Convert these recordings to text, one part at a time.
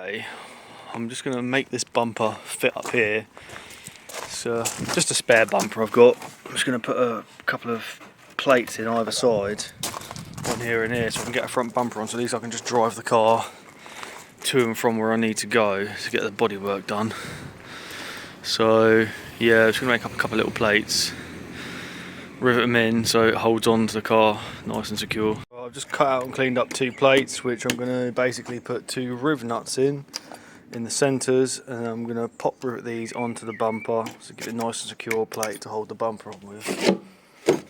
today, I'm just going to make this bumper fit up here. It's just a spare bumper I've got. I'm just going to put a couple of plates in either side, one here and here, so I can get a front bumper on, so at least I can just drive the car to and from where I need to go to get the bodywork done. So yeah, I'm just going to make up a couple of little plates, rivet them in so it holds on to the car nice and secure. Well, I've just cut out and cleaned up 2 plates, which I'm going to basically put 2 riv nuts in the centres, and I'm going to pop rivet these onto the bumper to give it a nice and secure plate to hold the bumper on with.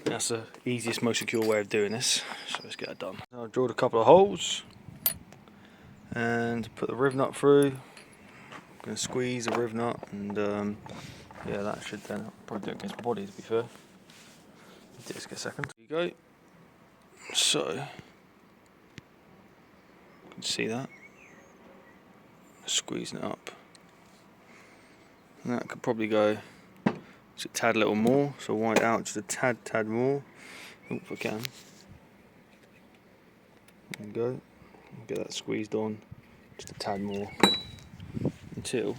That's the easiest, most secure way of doing this, so let's get it done. Now I've drilled a couple of holes and put the riv nut through. I'm going to squeeze the riv nut, and yeah, that should then, I'll probably do it against my body to be fair. Just get a second. There you go. So, you can see that. Squeezing it up. And that could probably go just a tad little more, so wide out just a tad more. If I can. There you go. Get that squeezed on just a tad more until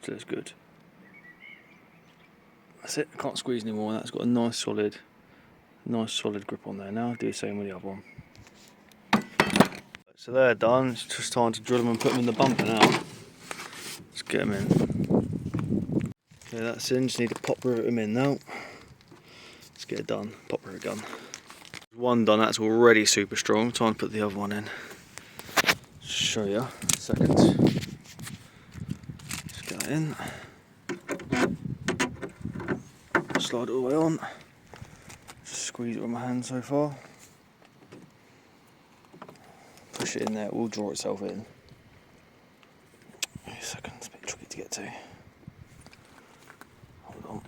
it's good. That's it. I can't squeeze anymore. That's got a nice solid grip on there. Now I'll do the same with the other one. So they're done. It's just time to drill them and put them in the bumper now. Let's get them in. Okay, that's in. Just need to pop rivet them in now. Let's get it done. Pop rivet gun. One done. That's already super strong. Time to put the other one in. Show you. Second. Let's get that in. Slide it all the way on. Just squeeze it with my hand so far. Push it in there, it will draw itself in. Wait a second, it's a bit tricky to get to. Hold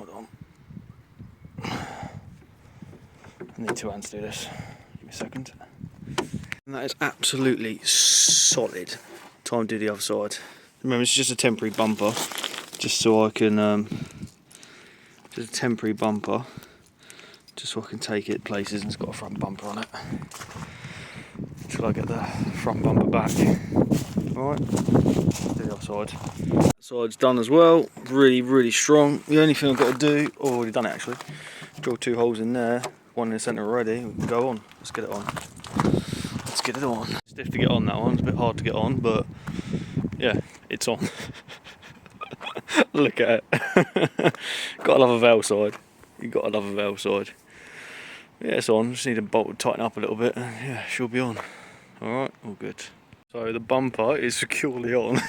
on. I need 2 hands to do this. Give me a second. And that is absolutely solid. Time to do the other side. Remember, it's just a temporary bumper, just so I can just a temporary bumper, just so I can take it places, and it's got a front bumper on it until I get the front bumper back. Alright, do the other side. That side's done as well, really strong. The only thing I've got to do, already done it actually, drill 2 holes in there, one in the centre already. We can go on, let's get it on. Stiff to get on, that one, it's a bit hard to get on, but yeah, it's on. Look at it. Gotta love a Veilside. You gotta love a Veilside. Yeah, it's on. Just need to bolt tighten up a little bit. Yeah, she'll be on. Alright, all good. So the bumper is securely on.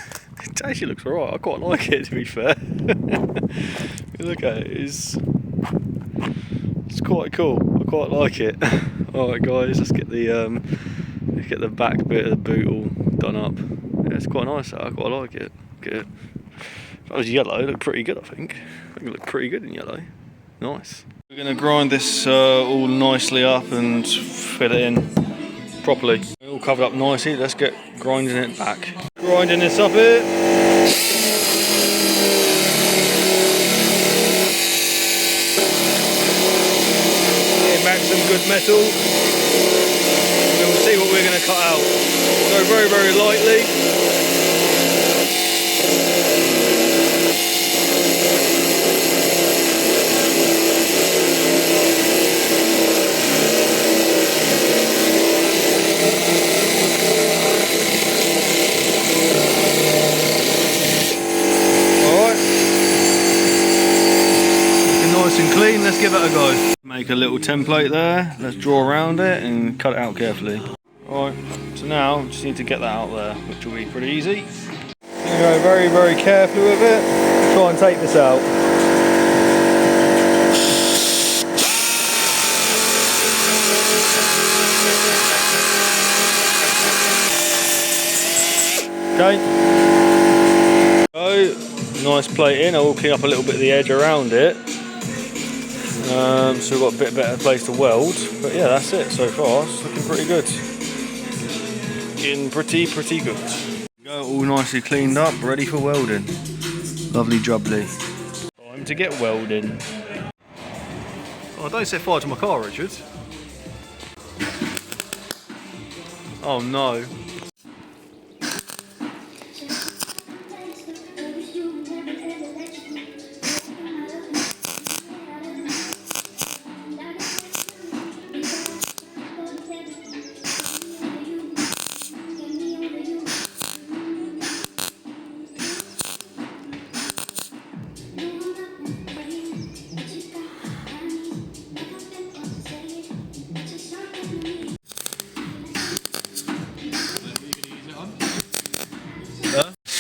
It actually looks alright. I quite like it, to be fair. Look at it. It's quite cool. I quite like it. Alright guys, let's get the back bit of the boot all done up. Yeah, it's quite nice. I quite like it. Look at it. If that was yellow, it looked pretty good, I think. It looked pretty good in yellow. Nice. We're going to grind this all nicely up and fill it in properly. All covered up nicely, let's get grinding it back. Grinding this up here. Getting back some good metal. And we'll see what we're going to cut out. Go very lightly. And clean, let's give it a go. Make a little template there, let's draw around it and cut it out carefully. Alright, so now just need to get that out there, which will be pretty easy. I'm going to go very carefully with it, try and take this out. Okay. So, nice plate in, I will clean up a little bit of the edge around it. So we've got a bit better place to weld, but yeah, that's it so far. It's looking pretty good. Looking pretty good. Go all nicely cleaned up, ready for welding. Lovely jubbly. Time to get welding. Oh, don't set fire to my car, Richard. Oh no.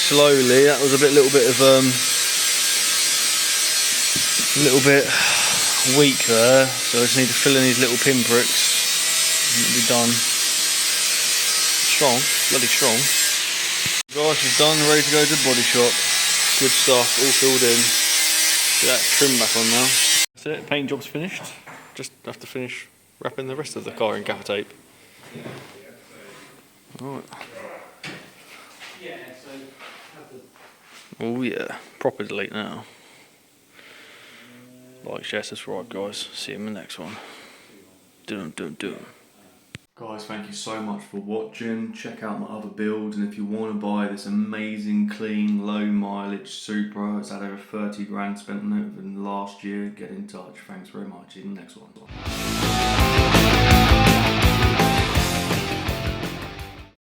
Slowly, that was a little bit weak there, so I just need to fill in these little pinpricks and it'll be done. Strong, bloody strong. Guys, it's done, ready to go to the body shop. Good stuff, all filled in. Get that trim back on now. That's it, paint job's finished. Just have to finish wrapping the rest of the car in gaffer tape. Alright. Oh yeah, proper delete now. Like, share, subscribe guys. See you in the next one. Doom. Guys, thank you so much for watching. Check out my other builds, and if you want to buy this amazing, clean, low mileage Supra, it's had over 30 grand spent on it within the last year, get in touch. Thanks very much. See you in the next one.